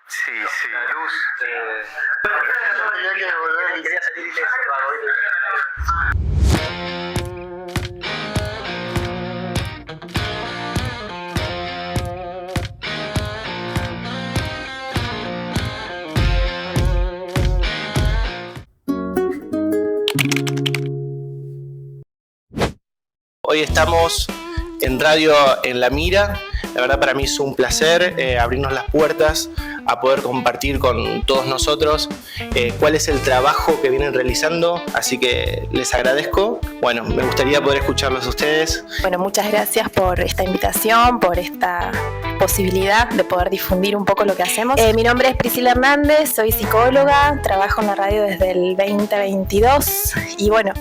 Sí, sí, Luz. Quería salir ileso, Hoy estamos en Radio en la Mira. La verdad para mí es un placer abrirnos las puertas a poder compartir con todos nosotros cuál es el trabajo que vienen realizando, así que les agradezco. Bueno, me gustaría poder escucharlos a ustedes. Bueno, muchas gracias por esta invitación, por esta posibilidad de poder difundir un poco lo que hacemos. Mi nombre es Priscila Hernández, soy psicóloga, trabajo en la radio desde el 2022 y bueno,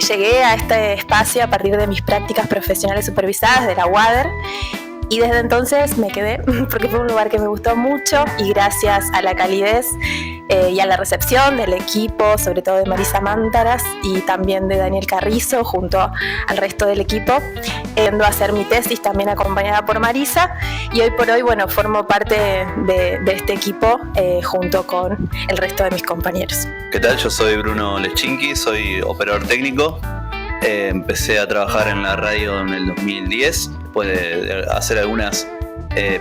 llegué a este espacio a partir de mis prácticas profesionales supervisadas de la UADER. Y desde entonces me quedé porque fue un lugar que me gustó mucho y gracias a la calidez y a la recepción del equipo, sobre todo de Marisa Mántaras y también de Daniel Carrizo junto al resto del equipo, yendo a hacer mi tesis también acompañada por Marisa y hoy por hoy bueno, formo parte de este equipo junto con el resto de mis compañeros. ¿Qué tal? Yo soy Bruno Leschinki, soy operador técnico. Empecé a trabajar en la radio en el 2010, después de hacer algunas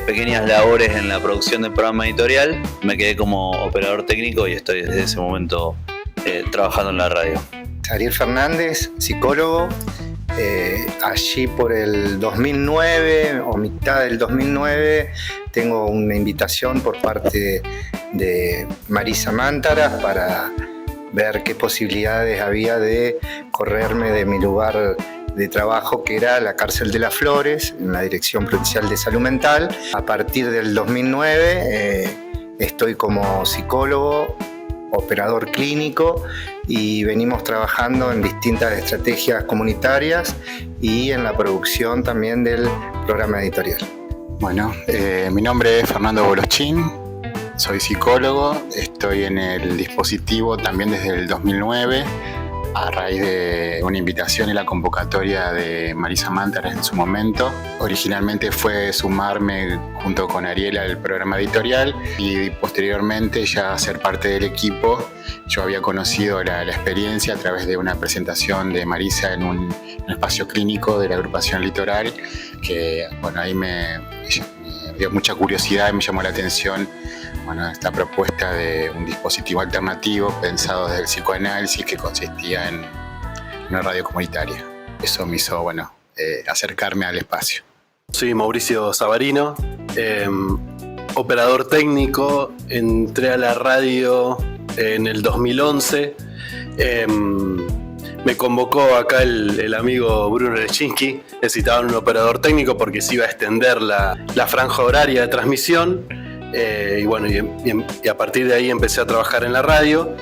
pequeñas labores en la producción del programa editorial. Me quedé como operador técnico y estoy desde ese momento trabajando en la radio. Ariel Fernández, psicólogo. Allí por el 2009 o mitad del 2009 tengo una invitación por parte de Marisa Mántaras para ver qué posibilidades había de correrme de mi lugar de trabajo, que era la Cárcel de las Flores, en la Dirección Provincial de Salud Mental. A partir del 2009 estoy como psicólogo, operador clínico y venimos trabajando en distintas estrategias comunitarias y en la producción también del programa editorial. Bueno, mi nombre es Fernando Boloschín. Soy psicólogo, estoy en el dispositivo también desde el 2009 a raíz de una invitación y la convocatoria de Marisa Mántaras en su momento. Originalmente fue sumarme junto con Ariel al programa editorial y posteriormente ya ser parte del equipo. Yo había conocido la experiencia a través de una presentación de Marisa en un espacio clínico de la agrupación Litoral, que bueno, ahí me dio mucha curiosidad y me llamó la atención esta propuesta de un dispositivo alternativo pensado desde el psicoanálisis que consistía en una radio comunitaria. Eso me hizo acercarme al espacio. Soy Mauricio Savarino, operador técnico. Entré a la radio en el 2011. Me convocó acá el amigo Bruno Leschinki. Necesitaban un operador técnico porque se iba a extender la franja horaria de transmisión. Y a partir de ahí empecé a trabajar en la radio.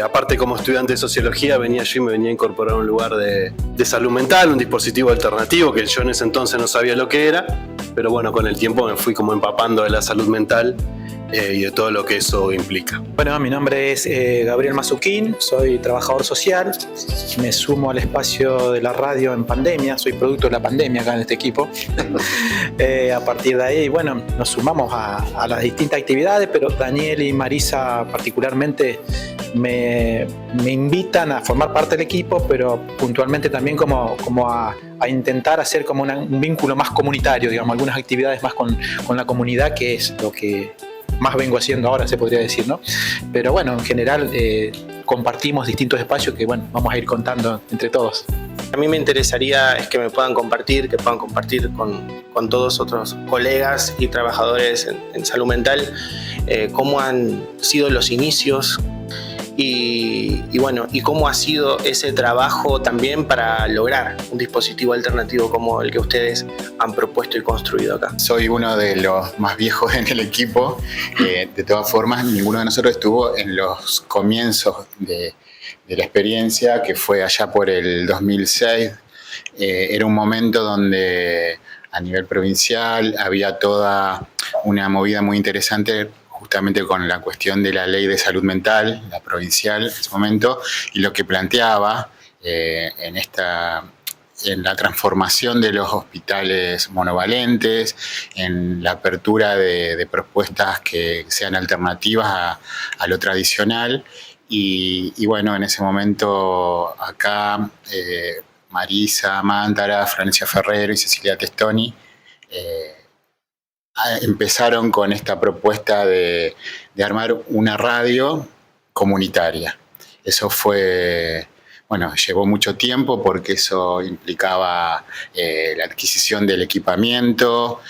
Aparte, como estudiante de sociología, me venía a incorporar a un lugar de salud mental, un dispositivo alternativo que yo en ese entonces no sabía lo que era, pero bueno, con el tiempo me fui como empapando de la salud mental y de todo lo que eso implica. Bueno, mi nombre es Gabriel Mazuquín, soy trabajador social, me sumo al espacio de la radio en pandemia, soy producto de la pandemia acá en este equipo. A partir de ahí, bueno, nos sumamos a las distintas actividades, pero Daniel y Marisa particularmente me invitan a formar parte del equipo, pero puntualmente también como a intentar hacer como un vínculo más comunitario, digamos, algunas actividades más con la comunidad, que es lo que más vengo haciendo ahora, se podría decir, ¿no? Pero bueno, en general compartimos distintos espacios que, bueno, vamos a ir contando entre todos. A mí me interesaría es que me puedan compartir, con todos otros colegas y trabajadores en salud mental, cómo han sido los inicios y cómo ha sido ese trabajo también para lograr un dispositivo alternativo como el que ustedes han propuesto y construido acá. Soy uno de los más viejos en el equipo. De todas formas, ninguno de nosotros estuvo en los comienzos de la experiencia, que fue allá por el 2006. Era un momento donde a nivel provincial había toda una movida muy interesante justamente con la cuestión de la ley de salud mental, la provincial en ese momento, y lo que planteaba en esta en la transformación de los hospitales monovalentes, en la apertura de propuestas que sean alternativas a lo tradicional. Y bueno, en ese momento acá Marisa Mántara, Florencia Ferrero y Cecilia Testoni empezaron con esta propuesta de armar una radio comunitaria. Eso fue, bueno, llevó mucho tiempo porque eso implicaba la adquisición del equipamiento,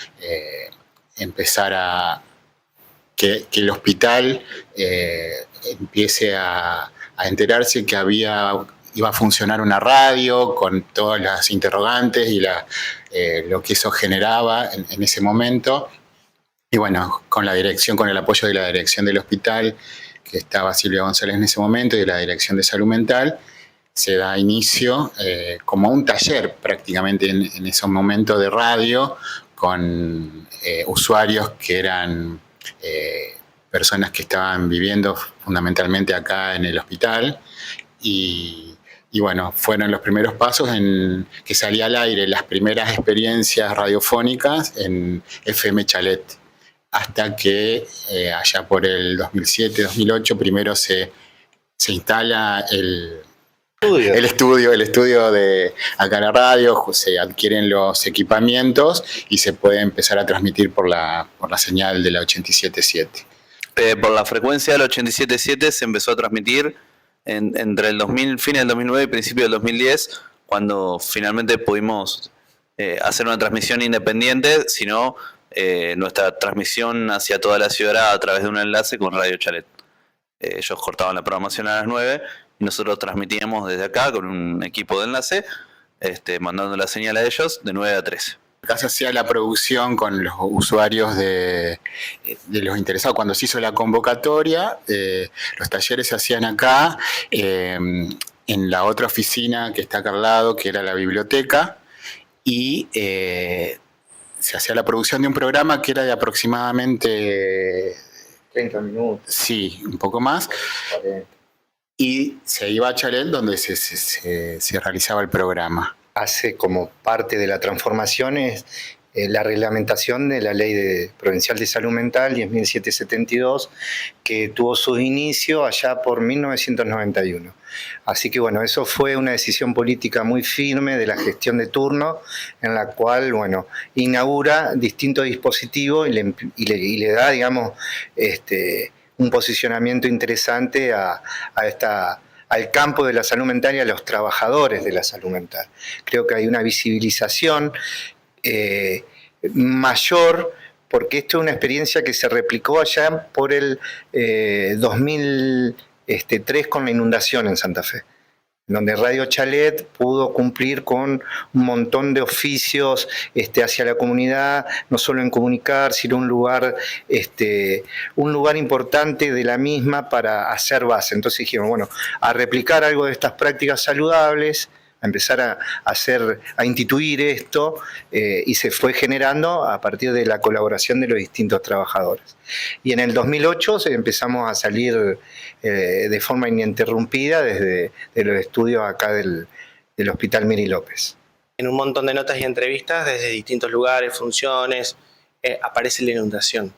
empezar a que el hospital empiece a enterarse que iba a funcionar una radio con todas las interrogantes y lo que eso generaba en ese momento. Y bueno, con el apoyo de la dirección del hospital, que estaba Silvia González en ese momento, y de la Dirección de Salud Mental, se da inicio como un taller prácticamente en ese momento de radio, con usuarios que eran personas que estaban viviendo fundamentalmente acá en el hospital. Y bueno, fueron los primeros pasos en que salía al aire las primeras experiencias radiofónicas en FM Chalet, hasta que allá por el 2007-2008 primero se instala el estudio de acá en la radio, se adquieren los equipamientos y se puede empezar a transmitir por la señal de la 87.7. Por la frecuencia del 87.7 se empezó a transmitir entre el fin del 2009 y principio del 2010, cuando finalmente pudimos hacer una transmisión independiente, sino nuestra transmisión hacia toda la ciudad a través de un enlace con Radio Chalet. Ellos cortaban la programación a las 9 y nosotros transmitíamos desde acá con un equipo de enlace, mandando la señal a ellos de 9 a 13. Acá se hacía la producción con los usuarios de los interesados. Cuando se hizo la convocatoria, los talleres se hacían acá, en la otra oficina que está acá al lado, que era la biblioteca, y se hacía la producción de un programa que era de aproximadamente 30 minutos. Sí, un poco más. 40. Y se iba a Chalet, donde se realizaba el programa. Hace como parte de la transformación la reglamentación de la Ley Provincial de Salud Mental 10.772, que tuvo su inicio allá por 1991. Así que bueno, eso fue una decisión política muy firme de la gestión de turno, en la cual, bueno, inaugura distintos dispositivos y le da, digamos, un posicionamiento interesante al campo de la salud mental y a los trabajadores de la salud mental. Creo que hay una visibilización mayor, porque esto es una experiencia que se replicó allá por el 2003 con la inundación en Santa Fe, donde Radio Chalet pudo cumplir con un montón de oficios hacia la comunidad, no solo en comunicar, sino un lugar importante de la misma para hacer base. Entonces dijimos, bueno, a replicar algo de estas prácticas saludables, a empezar a instituir esto, y se fue generando a partir de la colaboración de los distintos trabajadores. Y en el 2008 empezamos a salir de forma ininterrumpida desde los estudios acá del Hospital Miri López. En un montón de notas y entrevistas desde distintos lugares, funciones, aparece la inundación.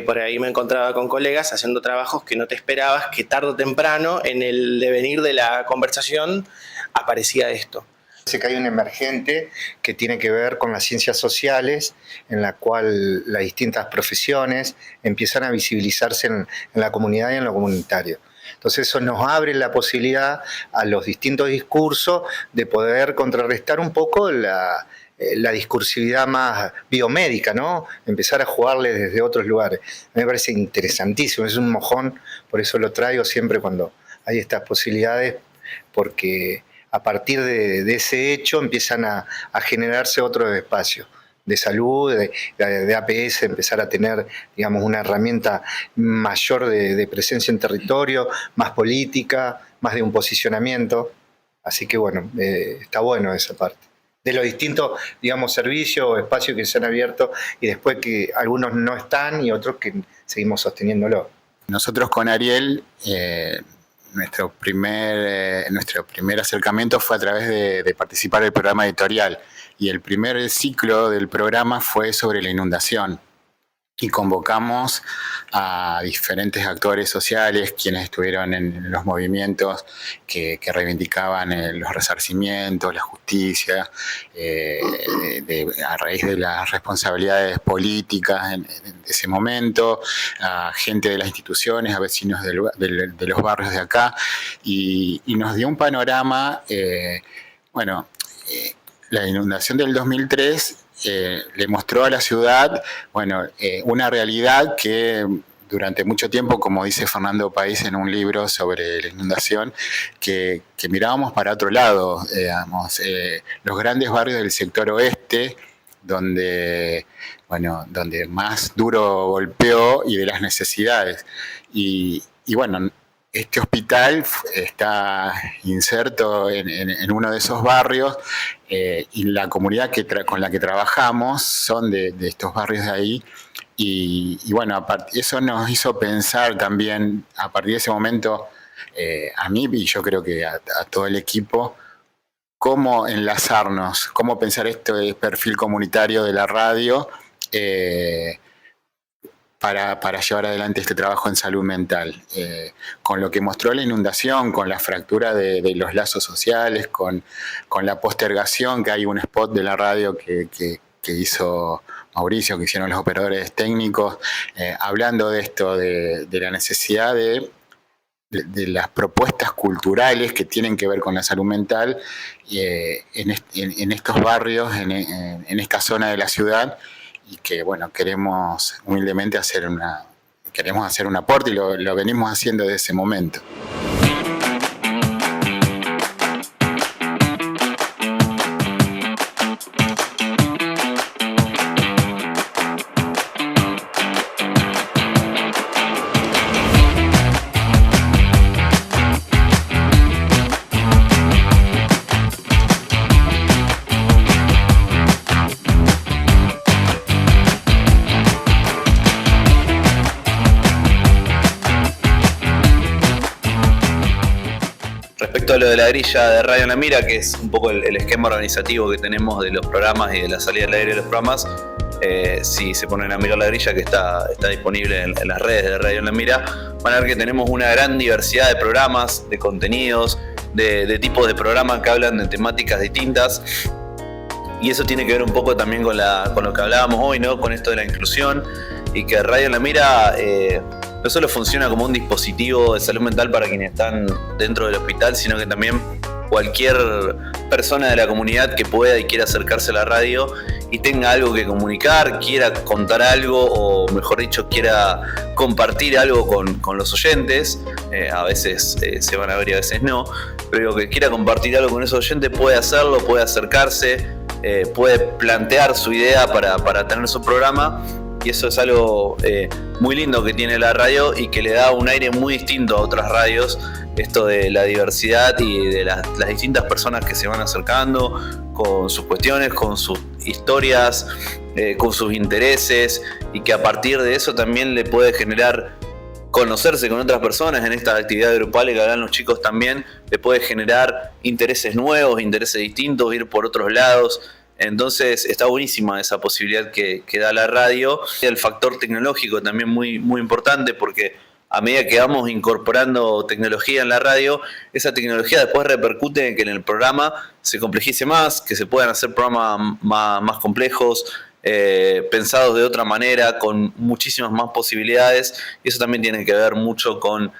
Por ahí me encontraba con colegas haciendo trabajos que no te esperabas, que tarde o temprano en el devenir de la conversación aparecía esto. Sé que hay un emergente que tiene que ver con las ciencias sociales, en la cual las distintas profesiones empiezan a visibilizarse en la comunidad y en lo comunitario. Entonces eso nos abre la posibilidad a los distintos discursos de poder contrarrestar un poco la discursividad más biomédica, ¿no? Empezar a jugarle desde otros lugares. Me parece interesantísimo, es un mojón, por eso lo traigo siempre cuando hay estas posibilidades, porque a partir de ese hecho empiezan a generarse otros espacios de salud, de APS, empezar a tener, digamos, una herramienta mayor de presencia en territorio, más política, más de un posicionamiento. Así que bueno, está bueno esa parte. De los distintos, digamos, servicios o espacios que se han abierto y después que algunos no están y otros que seguimos sosteniéndolo. Nosotros con Ariel nuestro primer acercamiento fue a través de participar del programa editorial. Y el primer ciclo del programa fue sobre la inundación. Y convocamos a diferentes actores sociales, quienes estuvieron en los movimientos que reivindicaban los resarcimientos, la justicia, a raíz de las responsabilidades políticas en ese momento, a gente de las instituciones, a vecinos de los barrios de acá, y nos dio un panorama, la inundación del 2003 le mostró a la ciudad, una realidad que durante mucho tiempo, como dice Fernando País en un libro sobre la inundación, que mirábamos para otro lado, los grandes barrios del sector oeste, donde más duro golpeó, y de las necesidades. Y este hospital está inserto en uno de esos barrios, y la comunidad con la que trabajamos son de estos barrios de ahí. Y eso nos hizo pensar también, a partir de ese momento, a mí y yo creo que a todo el equipo, cómo enlazarnos, cómo pensar este perfil comunitario de la radio para llevar adelante este trabajo en salud mental. Con lo que mostró la inundación, con la fractura de los lazos sociales, con la postergación, que hay un spot de la radio que hizo Mauricio, que hicieron los operadores técnicos, hablando de esto, de la necesidad de las propuestas culturales que tienen que ver con la salud mental en estos barrios, en esta zona de la ciudad, y que queremos humildemente hacer un aporte, y lo venimos haciendo desde ese momento. Respecto a lo de la grilla de Radio en la Mira, que es un poco el esquema organizativo que tenemos de los programas y de la salida al aire de los programas, si se ponen a mirar la grilla que está disponible en las redes de Radio en la Mira, van a ver que tenemos una gran diversidad de programas, de contenidos, de tipos de programas que hablan de temáticas distintas. Y eso tiene que ver un poco también con lo que hablábamos hoy, ¿no? Con esto de la inclusión, y que Radio en la Mira no solo funciona como un dispositivo de salud mental para quienes están dentro del hospital, sino que también cualquier persona de la comunidad que pueda y quiera acercarse a la radio y tenga algo que comunicar, quiera contar algo, o mejor dicho, quiera compartir algo con los oyentes. A veces se van a ver y a veces no, pero que quiera compartir algo con esos oyentes puede hacerlo, puede acercarse, puede plantear su idea para tener su programa. Y eso es algo muy lindo que tiene la radio y que le da un aire muy distinto a otras radios, esto de la diversidad y de las distintas personas que se van acercando con sus cuestiones, con sus historias, con sus intereses, y que a partir de eso también le puede generar conocerse con otras personas en estas actividades grupales que hablan los chicos también, le puede generar intereses nuevos, intereses distintos, ir por otros lados. Entonces está buenísima esa posibilidad que da la radio. El factor tecnológico también muy, muy importante, porque a medida que vamos incorporando tecnología en la radio, esa tecnología después repercute en que en el programa se complejice más, que se puedan hacer programas más complejos, pensados de otra manera, con muchísimas más posibilidades. Y eso también tiene que ver mucho con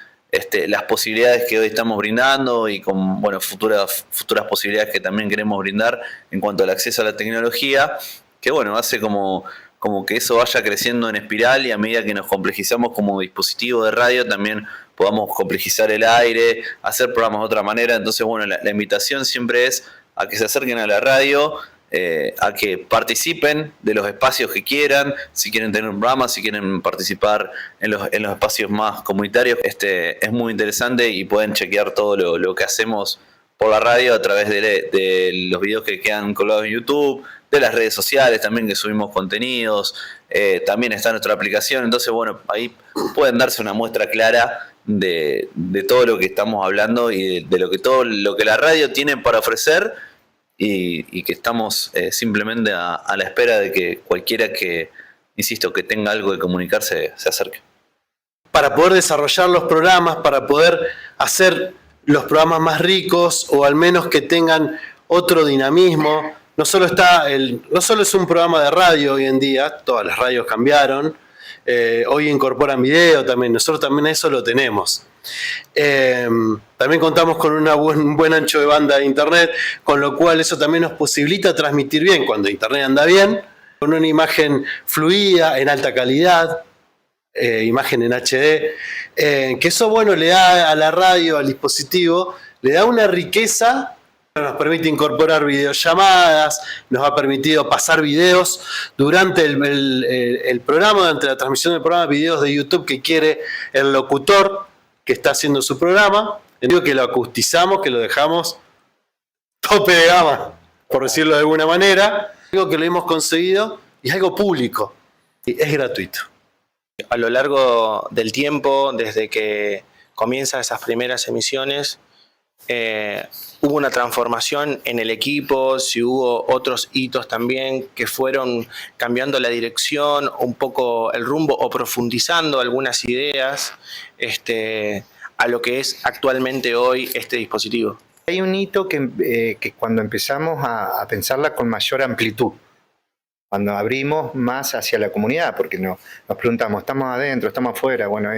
las posibilidades que hoy estamos brindando, y con futuras posibilidades que también queremos brindar en cuanto al acceso a la tecnología, que hace como que eso vaya creciendo en espiral, y a medida que nos complejizamos como dispositivo de radio también podamos complejizar el aire, hacer programas de otra manera. Entonces la invitación siempre es a que se acerquen a la radio, a que participen de los espacios que quieran, si quieren tener un programa, si quieren participar en los espacios más comunitarios. Es muy interesante y pueden chequear todo lo que hacemos por la radio a través de los videos que quedan colgados en YouTube, de las redes sociales también que subimos contenidos, también está nuestra aplicación, entonces bueno, ahí pueden darse una muestra clara de todo lo que estamos hablando y de todo lo que la radio tiene para ofrecer y que estamos simplemente a la espera de que cualquiera que, insisto, que tenga algo de comunicarse se acerque. Para poder desarrollar los programas, para poder hacer los programas más ricos o al menos que tengan otro dinamismo. No solo es un programa de radio hoy en día, todas las radios cambiaron, hoy incorporan video también, nosotros también eso lo tenemos. También contamos con un buen ancho de banda de internet, con lo cual eso también nos posibilita transmitir bien cuando internet anda bien, con una imagen fluida, en alta calidad, imagen en HD, que eso bueno le da a la radio, al dispositivo, le da una riqueza. Nos permite incorporar videollamadas, nos ha permitido pasar videos durante el programa, durante la transmisión del programa, videos de YouTube que quiere el locutor que está haciendo su programa. Digo que lo acustizamos, que lo dejamos tope de gama, por decirlo de alguna manera. Digo que lo hemos conseguido y es algo público y es gratuito. A lo largo del tiempo, desde que comienzan esas primeras emisiones, hubo una transformación en el equipo, si hubo otros hitos también que fueron cambiando la dirección, un poco el rumbo o profundizando algunas ideas a lo que es actualmente hoy este dispositivo. Hay un hito que cuando empezamos a pensarla con mayor amplitud, cuando abrimos más hacia la comunidad, porque nos preguntamos, ¿estamos adentro, estamos afuera? Bueno,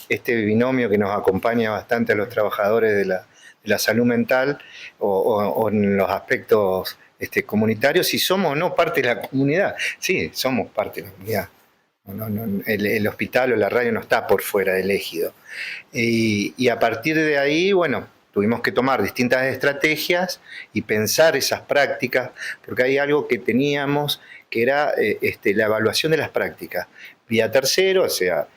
este binomio que nos acompaña bastante a los trabajadores de la salud mental o en los aspectos comunitarios, si somos o no parte de la comunidad. Sí, somos parte de la comunidad. El hospital o la radio no está por fuera del ejido. Y a partir de ahí, bueno, tuvimos que tomar distintas estrategias y pensar esas prácticas, porque hay algo que teníamos que era la evaluación de las prácticas vía terceros, o sea,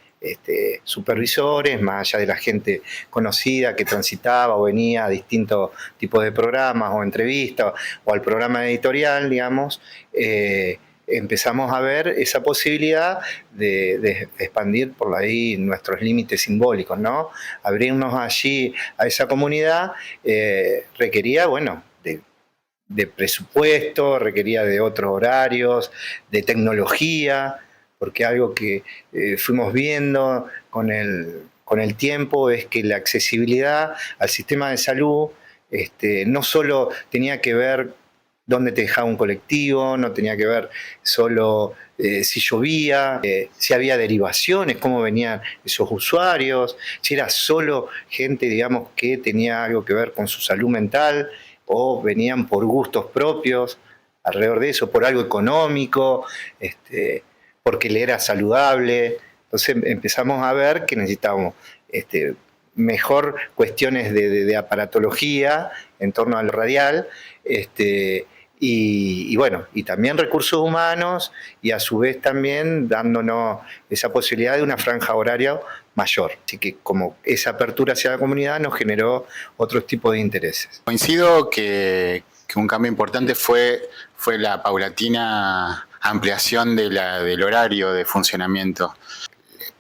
supervisores, más allá de la gente conocida que transitaba o venía a distintos tipos de programas o entrevistas o al programa editorial, digamos, empezamos a ver esa posibilidad de expandir por ahí nuestros límites simbólicos, ¿no? Abrirnos allí a esa comunidad requería, bueno, de presupuesto, requería de otros horarios, de tecnología, porque algo que fuimos viendo con el tiempo es que la accesibilidad al sistema de salud no solo tenía que ver dónde te dejaba un colectivo, no tenía que ver solo si llovía, si había derivaciones, cómo venían esos usuarios, si era solo gente, digamos, que tenía algo que ver con su salud mental o venían por gustos propios alrededor de eso, por algo económico, porque le era saludable. Entonces empezamos a ver que necesitábamos mejor cuestiones de aparatología en torno al radial, y bueno, y también recursos humanos y a su vez también dándonos esa posibilidad de una franja horaria mayor. Así que como esa apertura hacia la comunidad nos generó otros tipos de intereses. Coincido que un cambio importante fue la paulatina ampliación del horario de funcionamiento.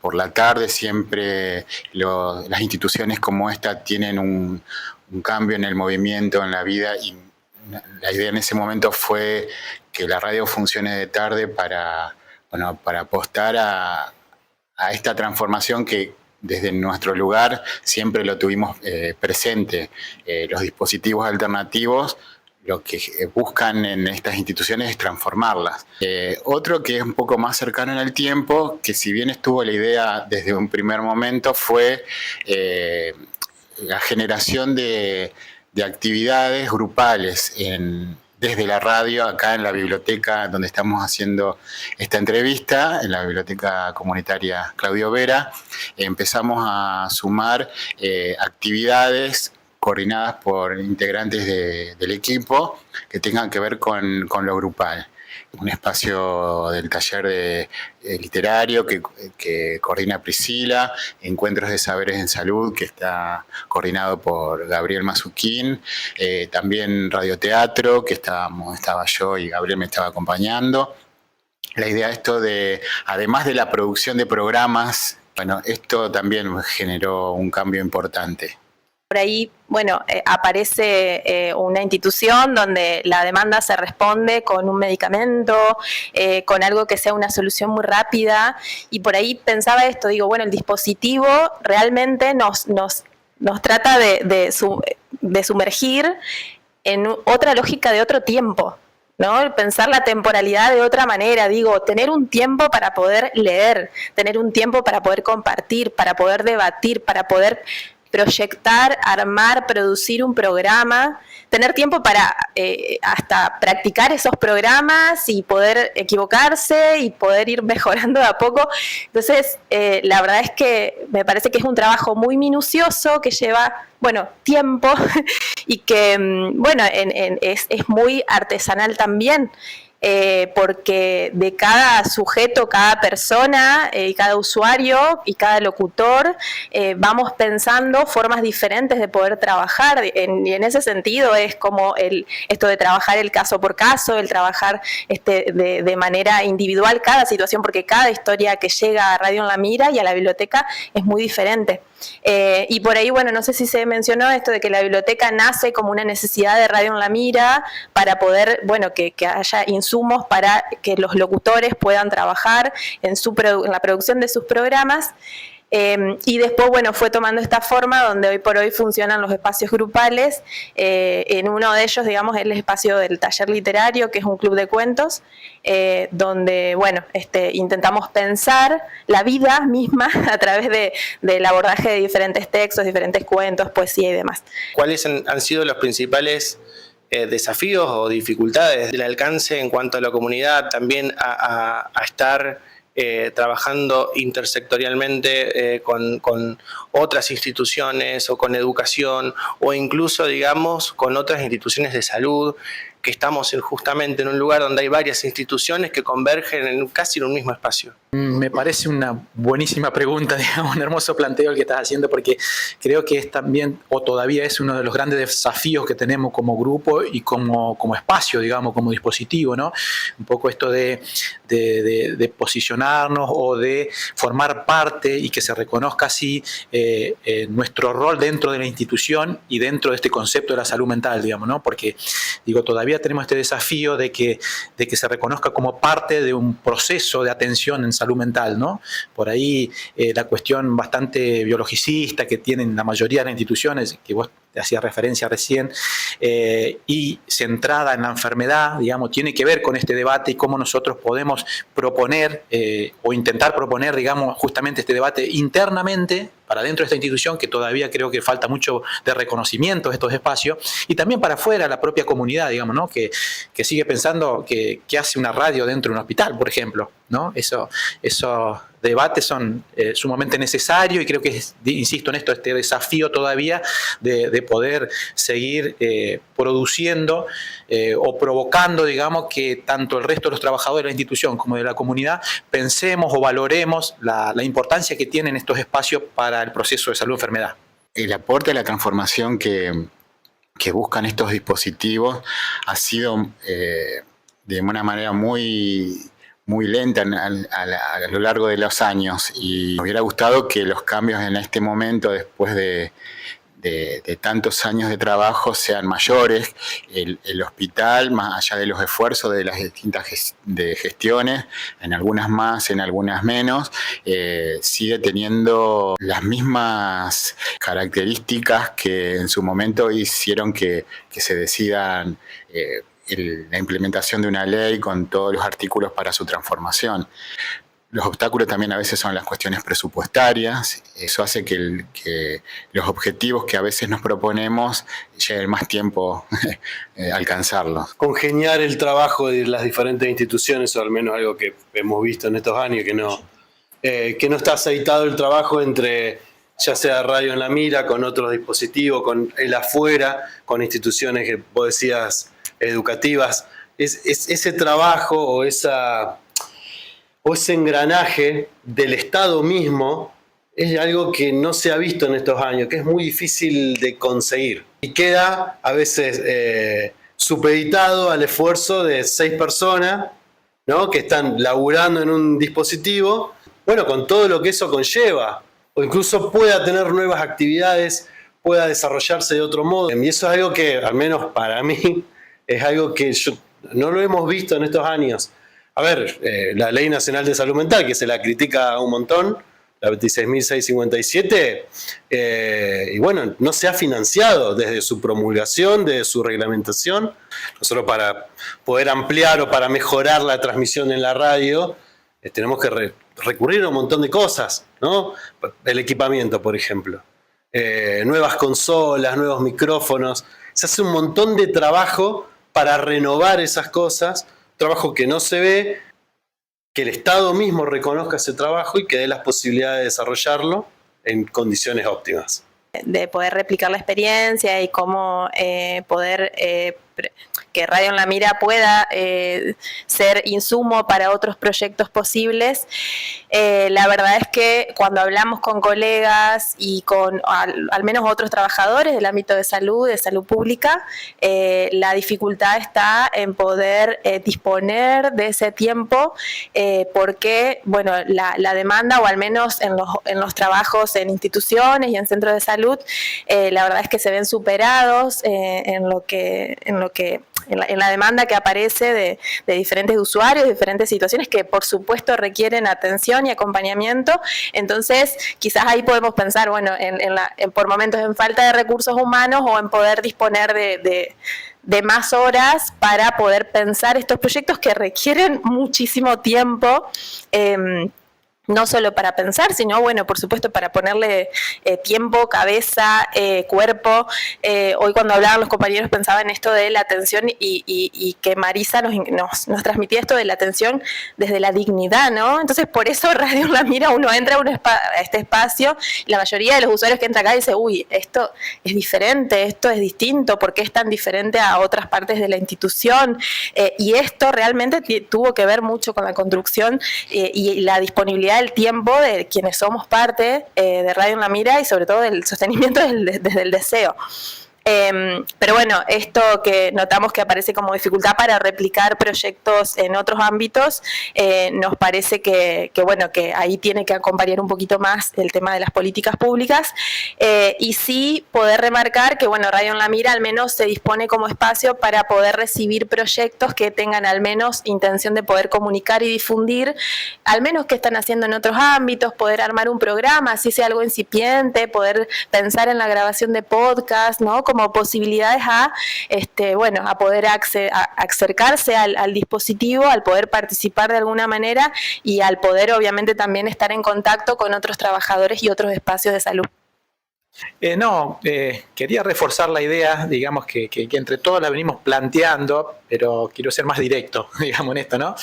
Por la tarde siempre las instituciones como esta tienen un cambio en el movimiento, en la vida, y la idea en ese momento fue que la radio funcione de tarde para apostar a esta transformación que desde nuestro lugar siempre lo tuvimos presente. Los dispositivos alternativos lo que buscan en estas instituciones es transformarlas. Otro que es un poco más cercano en el tiempo, que si bien estuvo la idea desde un primer momento, fue la generación de actividades grupales desde la radio, acá en la biblioteca donde estamos haciendo esta entrevista, en la biblioteca comunitaria Claudio Vera. Empezamos a sumar actividades coordinadas por integrantes del equipo que tengan que ver con lo grupal. un espacio del taller de literario que coordina Priscila, Encuentros de Saberes en Salud, que está coordinado por Gabriel Mazuquín, también radioteatro, que estaba yo y Gabriel me estaba acompañando. La idea de esto además de la producción de programas, bueno, esto también generó un cambio importante. Por ahí, bueno, aparece una institución donde la demanda se responde con un medicamento, con algo que sea una solución muy rápida, y por ahí pensaba esto, digo, bueno, el dispositivo realmente nos trata de sumergir en otra lógica de otro tiempo, ¿no? Pensar la temporalidad de otra manera, digo, tener un tiempo para poder leer, tener un tiempo para poder compartir, para poder debatir, para poder proyectar, armar, producir un programa, tener tiempo para hasta practicar esos programas y poder equivocarse y poder ir mejorando de a poco. Entonces, la verdad es que me parece que es un trabajo muy minucioso, que lleva, bueno, tiempo y que, bueno, es muy artesanal también. Porque de cada sujeto, cada persona, cada usuario y cada locutor vamos pensando formas diferentes de poder trabajar, y en ese sentido es como esto de trabajar el caso por caso, el trabajar de manera individual cada situación, porque cada historia que llega a Radio en la Mira y a la biblioteca es muy diferente. Y por ahí, bueno, no sé si se mencionó esto de que la biblioteca nace como una necesidad de Radio en la Mira para poder, bueno, que haya insumos para que los locutores puedan trabajar en la producción de sus programas. Y después, bueno, fue tomando esta forma donde hoy por hoy funcionan los espacios grupales. En uno de ellos, digamos, es el espacio del taller literario, que es un club de cuentos, donde, bueno, intentamos pensar la vida misma a través del abordaje de diferentes textos, diferentes cuentos, poesía y demás. ¿Cuáles han sido los principales desafíos o dificultades del alcance en cuanto a la comunidad, también a estar trabajando intersectorialmente con otras instituciones o con educación o incluso, digamos, con otras instituciones de salud, que estamos justamente en un lugar donde hay varias instituciones que convergen casi en un mismo espacio? Me parece una buenísima pregunta, digamos, un hermoso planteo el que estás haciendo, porque creo que es también, o todavía es uno de los grandes desafíos que tenemos como grupo y como espacio, digamos, como dispositivo, ¿no? Un poco esto de posicionarnos o de formar parte y que se reconozca así nuestro rol dentro de la institución y dentro de este concepto de la salud mental, digamos, ¿no? Porque, digo, todavía tenemos este desafío de que se reconozca como parte de un proceso de atención en salud mental, ¿no? Por ahí la cuestión bastante biologicista que tienen la mayoría de las instituciones, que vos te hacías referencia recién, y centrada en la enfermedad, digamos, tiene que ver con este debate y cómo nosotros podemos proponer o intentar proponer, digamos, justamente este debate internamente para dentro de esta institución, que todavía creo que falta mucho de reconocimiento de estos espacios, y también para afuera, la propia comunidad, digamos, ¿no? Que sigue pensando que hace una radio dentro de un hospital, por ejemplo, ¿no? Esos debates son sumamente necesarios y creo que insisto en esto, este desafío todavía de poder seguir produciendo o provocando, digamos, que tanto el resto de los trabajadores de la institución como de la comunidad pensemos o valoremos la importancia que tienen estos espacios para el proceso de salud-enfermedad. El aporte a la transformación que buscan estos dispositivos ha sido de una manera muy lenta a lo largo de los años, y me hubiera gustado que los cambios en este momento, después de tantos años de trabajo, sean mayores. El hospital, más allá de los esfuerzos de las distintas gestiones, en algunas más, en algunas menos, sigue teniendo las mismas características que en su momento hicieron que se decidan la implementación de una ley con todos los artículos para su transformación. Los obstáculos también a veces son las cuestiones presupuestarias. Eso hace que los objetivos que a veces nos proponemos lleven más tiempo alcanzarlos. Congeniar el trabajo de las diferentes instituciones, o al menos algo que hemos visto en estos años, que no está aceitado el trabajo entre, ya sea Radio en la Mira, con otros dispositivos, con el afuera, con instituciones que vos decías educativas, ese trabajo o ese engranaje del Estado mismo es algo que no se ha visto en estos años, que es muy difícil de conseguir. Y queda a veces supeditado al esfuerzo de 6 personas, ¿no?, que están laburando en un dispositivo, bueno, con todo lo que eso conlleva, o incluso pueda tener nuevas actividades, pueda desarrollarse de otro modo. Y eso es algo que, al menos para mí, es algo que no lo hemos visto en estos años. A ver, la Ley Nacional de Salud Mental, que se la critica un montón, la 26.657, y bueno, no se ha financiado desde su promulgación, desde su reglamentación. Nosotros, para poder ampliar o para mejorar la transmisión en la radio, tenemos que recurrir a un montón de cosas, ¿no? El equipamiento, por ejemplo. Nuevas consolas, nuevos micrófonos. Se hace un montón de trabajo para renovar esas cosas, trabajo que no se ve, que el Estado mismo reconozca ese trabajo y que dé las posibilidades de desarrollarlo en condiciones óptimas. De poder replicar la experiencia y cómo poder que Radio en la Mira pueda ser insumo para otros proyectos posibles. La verdad es que cuando hablamos con colegas y con al menos otros trabajadores del ámbito de salud pública, la dificultad está en poder disponer de ese tiempo, porque bueno, la demanda, o al menos en los trabajos en instituciones y en centros de salud, la verdad es que se ven superados en la demanda que aparece de diferentes usuarios, de diferentes situaciones que por supuesto requieren atención y acompañamiento. Entonces quizás ahí podemos pensar, bueno, por momentos en falta de recursos humanos o en poder disponer de más horas para poder pensar estos proyectos que requieren muchísimo tiempo, no solo para pensar, sino, bueno, por supuesto, para ponerle tiempo, cabeza, cuerpo. Hoy cuando hablaban los compañeros pensaba en esto de la atención y que Marisa nos transmitía esto de la atención desde la dignidad, ¿no? Entonces, por eso Radio en la Mira, uno entra a este espacio, y la mayoría de los usuarios que entran acá dice, uy, esto es diferente, esto es distinto, ¿por qué es tan diferente a otras partes de la institución? Y esto realmente tuvo que ver mucho con la construcción y la disponibilidad del tiempo de quienes somos parte de Radio en la Mira, y sobre todo del sostenimiento desde el deseo. Pero bueno, esto que notamos que aparece como dificultad para replicar proyectos en otros ámbitos, nos parece que bueno, que ahí tiene que acompañar un poquito más el tema de las políticas públicas, y sí poder remarcar que bueno, Radio en la Mira al menos se dispone como espacio para poder recibir proyectos que tengan al menos intención de poder comunicar y difundir, al menos qué están haciendo en otros ámbitos, poder armar un programa, así sea algo incipiente, poder pensar en la grabación de podcast, ¿no? Como posibilidades a poder acercarse al dispositivo, al poder participar de alguna manera y al poder obviamente también estar en contacto con otros trabajadores y otros espacios de salud. Quería reforzar la idea, digamos, que entre todos la venimos planteando, pero quiero ser más directo, digamos, en esto, ¿no?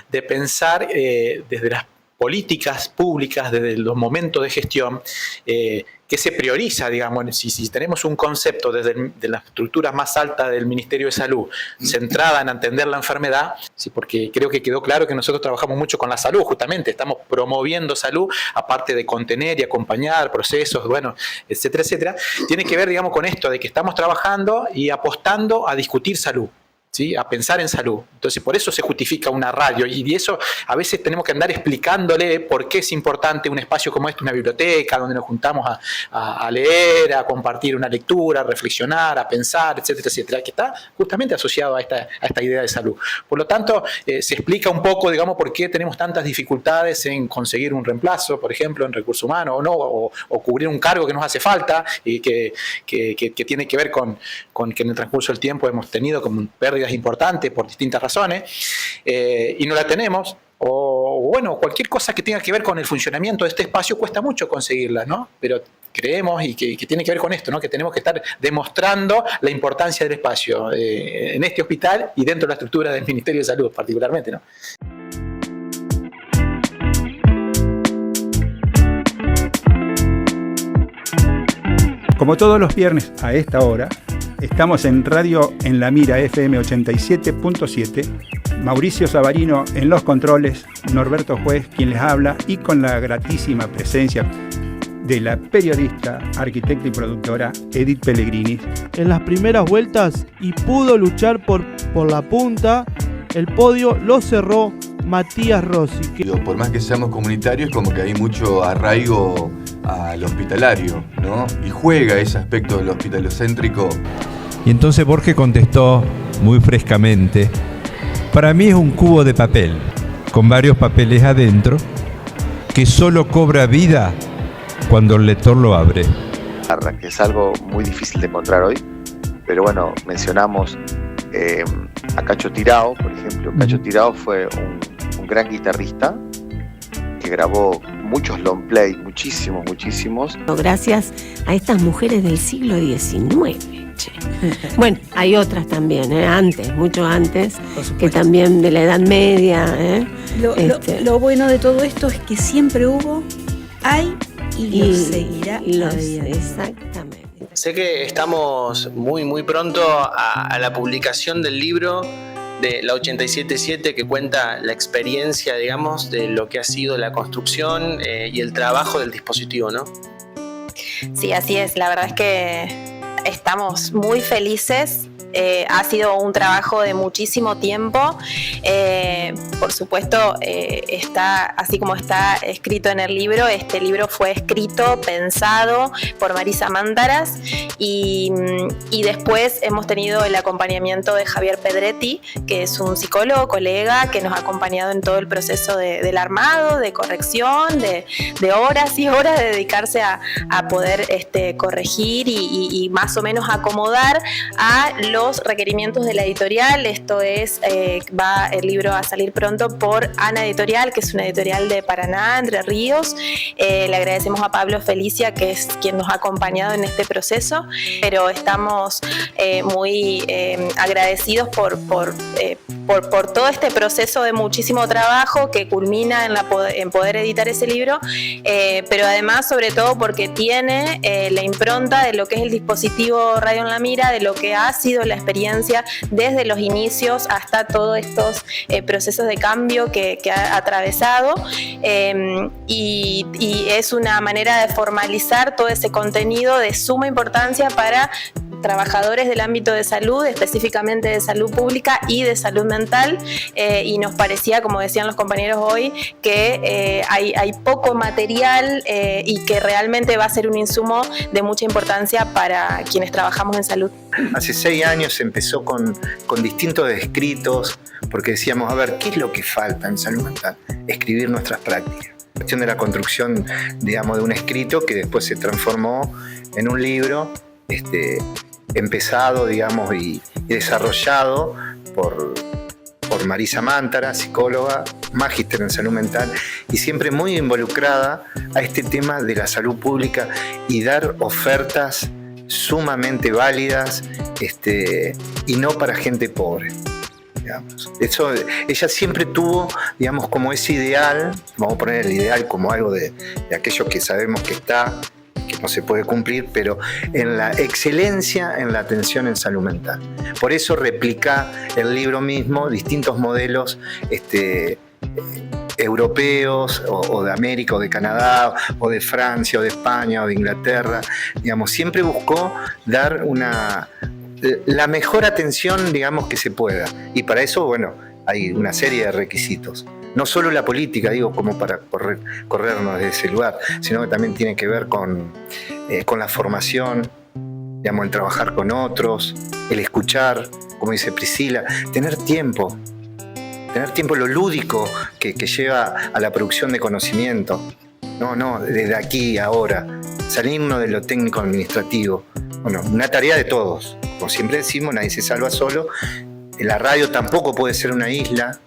De pensar desde las políticas públicas, desde los momentos de gestión, que se prioriza, digamos, si tenemos un concepto desde las estructuras más altas del Ministerio de Salud, centrada en entender la enfermedad, sí, porque creo que quedó claro que nosotros trabajamos mucho con la salud, justamente, estamos promoviendo salud, aparte de contener y acompañar procesos, bueno, etcétera, etcétera, tiene que ver, digamos, con esto de que estamos trabajando y apostando a discutir salud, ¿sí? A pensar en salud. Entonces, por eso se justifica una radio, y eso a veces tenemos que andar explicándole por qué es importante un espacio como este, una biblioteca, donde nos juntamos a leer, a compartir una lectura, a reflexionar, a pensar, etcétera, etcétera, que está justamente asociado a esta idea de salud. Por lo tanto, se explica un poco, digamos, por qué tenemos tantas dificultades en conseguir un reemplazo, por ejemplo, en recursos humanos, o cubrir un cargo que nos hace falta, y que tiene que ver con que en el transcurso del tiempo hemos tenido como pérdidas importantes por distintas razones, y no la tenemos, o bueno, cualquier cosa que tenga que ver con el funcionamiento de este espacio cuesta mucho conseguirla, ¿no? Pero creemos y que tiene que ver con esto, ¿no? Que tenemos que estar demostrando la importancia del espacio en este hospital y dentro de la estructura del Ministerio de Salud particularmente, ¿no? Como todos los viernes a esta hora, Estamos en Radio En La Mira FM 87.7. Mauricio Savarino en los controles, Norberto Juez quien les habla, y con la gratísima presencia de la periodista, arquitecta y productora Edith Pellegrini. En las primeras vueltas y pudo luchar por la punta, el podio lo cerró Matías Rossi. Por más que seamos comunitarios, como que hay mucho arraigo al hospitalario, ¿no? Y juega ese aspecto del hospitalocéntrico. Y entonces Borges contestó muy frescamente: para mí es un cubo de papel, con varios papeles adentro, que solo cobra vida cuando el lector lo abre. Que es algo muy difícil de encontrar hoy, pero bueno, mencionamos a Cacho Tirao, por ejemplo. Cacho Tirao fue un gran guitarrista que grabó muchos long play, muchísimos. Gracias a estas mujeres del siglo XIX. Bueno, hay otras también, mucho antes, que también de la Edad Media. Lo bueno de todo esto es que siempre hubo, hay y lo seguirá. Exactamente. Sé que estamos muy pronto a la publicación del libro de la 877, que cuenta la experiencia, digamos, de lo que ha sido la construcción y el trabajo del dispositivo, ¿no? Sí, así es. La verdad es que estamos muy felices. Ha sido un trabajo de muchísimo tiempo. Por supuesto, está, así como está escrito en el libro, este libro fue escrito, pensado por Marisa Mántaras, y después hemos tenido el acompañamiento de Javier Pedretti, que es un psicólogo, colega, que nos ha acompañado en todo el proceso del armado, de corrección, de horas y horas de dedicarse a poder corregir y más o menos acomodar a los requerimientos de la editorial. Esto es, va el libro a salir pronto por Ana Editorial, que es una editorial de Paraná, Entre Ríos. Le agradecemos a Pablo Felicia, que es quien nos ha acompañado en este proceso, pero estamos muy agradecidos por todo este proceso de muchísimo trabajo que culmina en poder editar ese libro, pero además, sobre todo, porque tiene la impronta de lo que es el dispositivo Radio en la Mira, de lo que ha sido la experiencia desde los inicios hasta todos estos procesos de cambio que ha atravesado, y es una manera de formalizar todo ese contenido de suma importancia para trabajadores del ámbito de salud, específicamente de salud pública y de salud mental, y nos parecía, como decían los compañeros hoy, que hay poco material y que realmente va a ser un insumo de mucha importancia para quienes trabajamos en salud. Hace 6 años empezó con distintos escritos, porque decíamos, a ver, ¿qué es lo que falta en salud mental? Escribir nuestras prácticas. La cuestión de la construcción, digamos, de un escrito que después se transformó en un libro empezado, digamos, y desarrollado por Marisa Mántaras, psicóloga, magíster en salud mental, y siempre muy involucrada a este tema de la salud pública y dar ofertas sumamente válidas, y no para gente pobre. Digamos. Eso, ella siempre tuvo, digamos, como ese ideal, vamos a poner el ideal como algo de aquello que sabemos que no se puede cumplir, pero en la excelencia en la atención en salud mental. Por eso replica el libro mismo distintos modelos europeos o de América o de Canadá o de Francia o de España o de Inglaterra. Digamos, siempre buscó dar la mejor atención, digamos, que se pueda. Y para eso, bueno, hay una serie de requisitos. No solo la política, digo, como para corrernos de ese lugar, sino que también tiene que ver con la formación, digamos, el trabajar con otros, el escuchar, como dice Priscila, tener tiempo, lo lúdico que lleva a la producción de conocimiento. No, desde aquí, ahora, salirnos de lo técnico administrativo. Bueno, una tarea de todos. Como siempre decimos, nadie se salva solo. La radio tampoco puede ser una isla.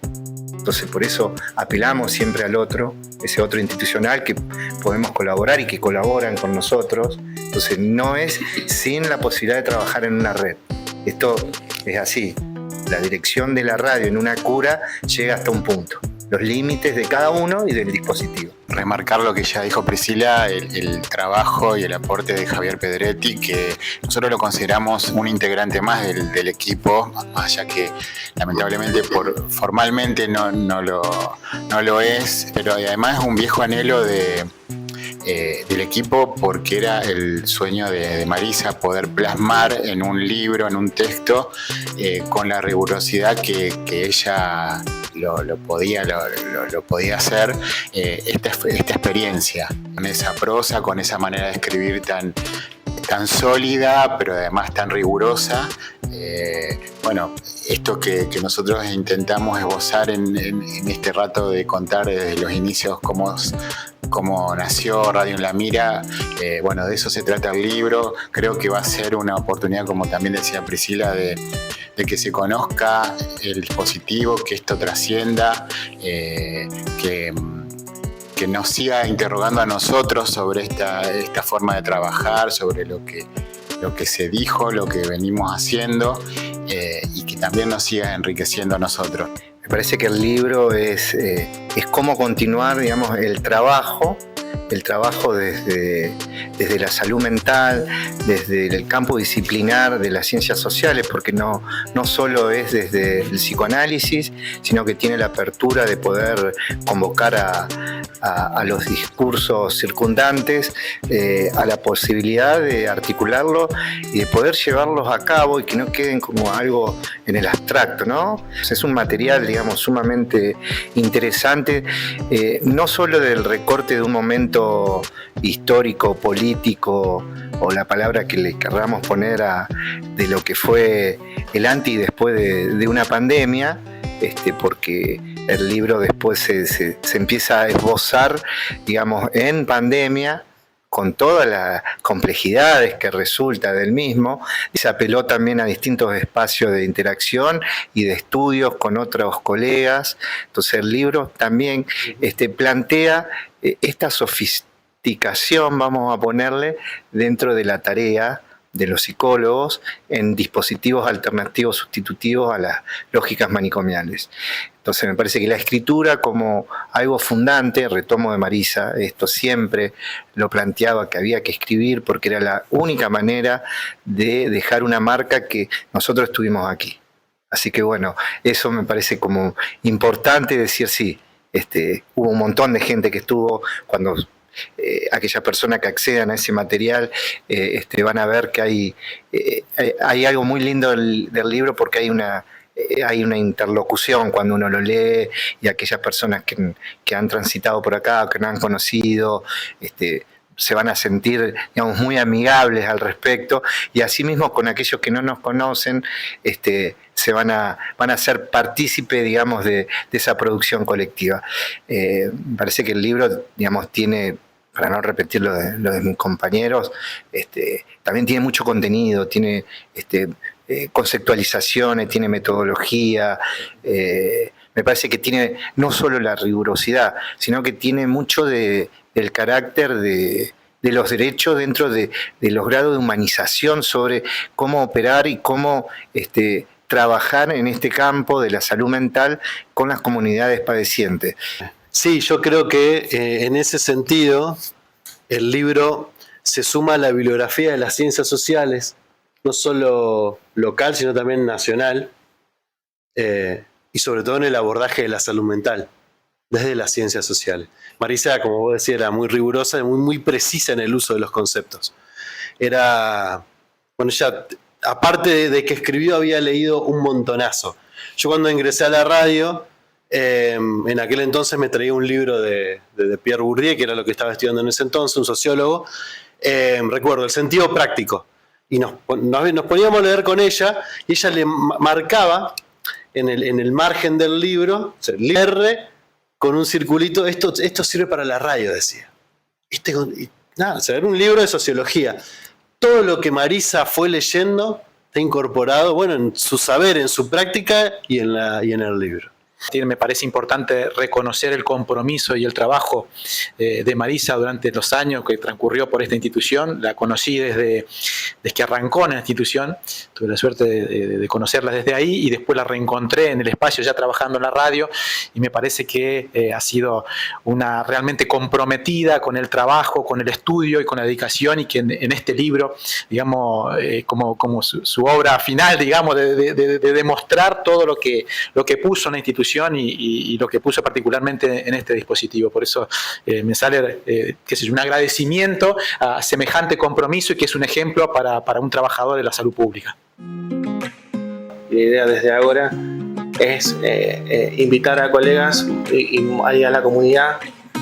Entonces, por eso apelamos siempre al otro, ese otro institucional que podemos colaborar y que colaboran con nosotros. Entonces, no es sin la posibilidad de trabajar en una red. Esto es así. La dirección de la radio en una cura llega hasta un punto. Los límites de cada uno y del dispositivo. remarcar lo que ya dijo Priscila, el trabajo y el aporte de Javier Pedretti, que nosotros lo consideramos un integrante más del equipo, más allá que lamentablemente formalmente no lo es, pero además es un viejo anhelo del equipo, porque era el sueño de Marisa poder plasmar en un libro, en un texto, con la rigurosidad que ella lo podía hacer, esta experiencia, con esa prosa, con esa manera de escribir tan sólida, pero además tan rigurosa. Bueno, esto que nosotros intentamos esbozar en este rato de contar desde los inicios cómo nació Radio en la Mira, bueno, de eso se trata el libro. Creo que va a ser una oportunidad, como también decía Priscila, de que se conozca el dispositivo, que esto trascienda, que nos siga interrogando a nosotros sobre esta forma de trabajar, sobre lo que se dijo, lo que venimos haciendo, y que también nos siga enriqueciendo a nosotros. Me parece que el libro es cómo continuar, digamos, el trabajo desde la salud mental, desde el campo disciplinar de las ciencias sociales, porque no solo es desde el psicoanálisis, sino que tiene la apertura de poder convocar a los discursos circundantes, a la posibilidad de articularlo y de poder llevarlos a cabo y que no queden como algo en el abstracto, ¿no? Es un material, digamos, sumamente interesante, no solo del recorte de un momento histórico, político, o la palabra que le querramos poner de lo que fue el antes y después de una pandemia, porque el libro después se empieza a esbozar, digamos, en pandemia, con todas las complejidades que resulta del mismo, y se apeló también a distintos espacios de interacción y de estudios con otros colegas. Entonces el libro también plantea esta sofisticación, vamos a ponerle, dentro de la tarea de los psicólogos en dispositivos alternativos sustitutivos a las lógicas manicomiales. Entonces me parece que la escritura como algo fundante, retomo de Marisa, esto siempre lo planteaba, que había que escribir porque era la única manera de dejar una marca que nosotros estuvimos aquí. Así que bueno, eso me parece como importante decir, sí, hubo un montón de gente que estuvo cuando... aquellas personas que accedan a ese material van a ver que hay algo muy lindo del libro, porque hay una interlocución cuando uno lo lee, y aquellas personas que han transitado por acá o que no han conocido se van a sentir, digamos, muy amigables al respecto, y asimismo con aquellos que no nos conocen se van a ser partícipe, digamos, de esa producción colectiva. Me parece que el libro, digamos, tiene, para no repetir lo de mis compañeros, también tiene mucho contenido, tiene conceptualizaciones, tiene metodología, me parece que tiene no solo la rigurosidad, sino que tiene mucho del carácter de los derechos dentro de los grados de humanización sobre cómo operar y cómo trabajar en este campo de la salud mental con las comunidades padecientes. Sí, yo creo que en ese sentido el libro se suma a la bibliografía de las ciencias sociales, no solo local, sino también nacional, y sobre todo en el abordaje de la salud mental, desde las ciencias sociales. Marisa, como vos decías, era muy rigurosa y muy precisa en el uso de los conceptos. Ella, aparte de que escribió, había leído un montonazo. Yo cuando ingresé a la radio, en aquel entonces me traía un libro de Pierre Bourdieu, que era lo que estaba estudiando en ese entonces, un sociólogo. Recuerdo, El sentido práctico. Y nos poníamos a leer con ella, y ella le marcaba en el margen del libro, o sea, R con un circulito, esto sirve para la radio, decía. Era un libro de sociología. Todo lo que Marisa fue leyendo está incorporado, bueno, en su saber, en su práctica y en el libro. Me parece importante reconocer el compromiso y el trabajo de Marisa durante los años que transcurrió por esta institución. La conocí desde que arrancó en la institución, tuve la suerte de conocerla desde ahí y después la reencontré en el espacio ya trabajando en la radio y me parece que ha sido una realmente comprometida con el trabajo, con el estudio y con la dedicación, y que en este libro, digamos, como su obra final, digamos, de demostrar todo lo que puso en la institución y lo que puso particularmente en este dispositivo. Por eso me sale un agradecimiento a semejante compromiso y que es un ejemplo para un trabajador de la salud pública. La idea desde ahora es invitar a colegas y a la comunidad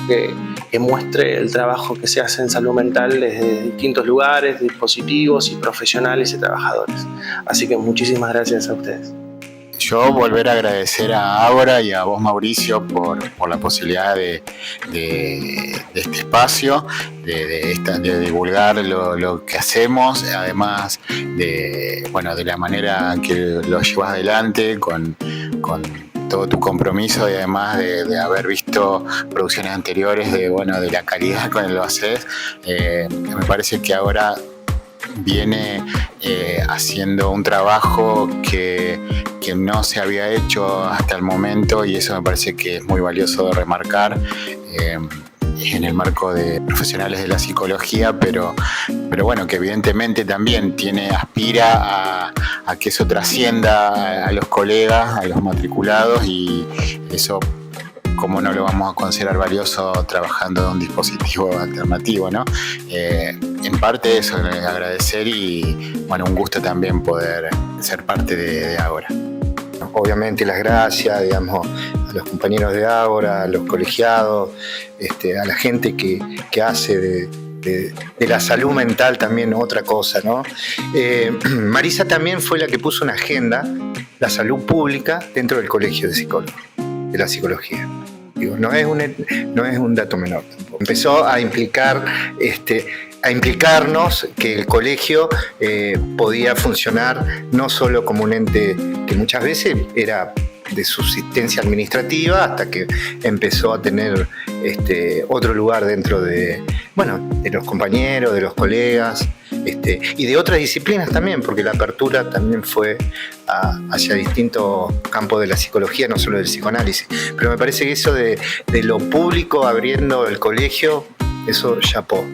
que muestre el trabajo que se hace en salud mental desde distintos lugares, dispositivos y profesionales y trabajadores. Así que muchísimas gracias a ustedes. Yo volver a agradecer a Ágora y a vos, Mauricio, por la posibilidad de este espacio, de divulgar lo que hacemos, además de la manera que lo llevas adelante con todo tu compromiso y además de haber visto producciones anteriores de la calidad con la que lo haces. Me parece que ahora viene haciendo un trabajo que no se había hecho hasta el momento, y eso me parece que es muy valioso de remarcar en el marco de profesionales de la psicología, pero que evidentemente también aspira a que eso trascienda a los colegas, a los matriculados, y eso, ¿cómo no lo vamos a considerar valioso trabajando en un dispositivo alternativo, ¿no? En parte eso, agradecer y un gusto también poder ser parte de Ágora. Obviamente las gracias, digamos, a los compañeros de Ágora, a los colegiados, a la gente que hace de la salud mental también otra cosa, ¿no? Marisa también fue la que puso en agenda la salud pública dentro del colegio de psicólogos, de la psicología. Digo, no es un dato menor tampoco. Empezó a implicarnos que el colegio podía funcionar no solo como un ente que muchas veces era de subsistencia administrativa, hasta que empezó a tener otro lugar dentro de los compañeros, de los colegas, y de otras disciplinas también, porque la apertura también fue hacia distintos campos de la psicología, no solo del psicoanálisis. Pero me parece que eso de lo público abriendo el colegio, eso chapó.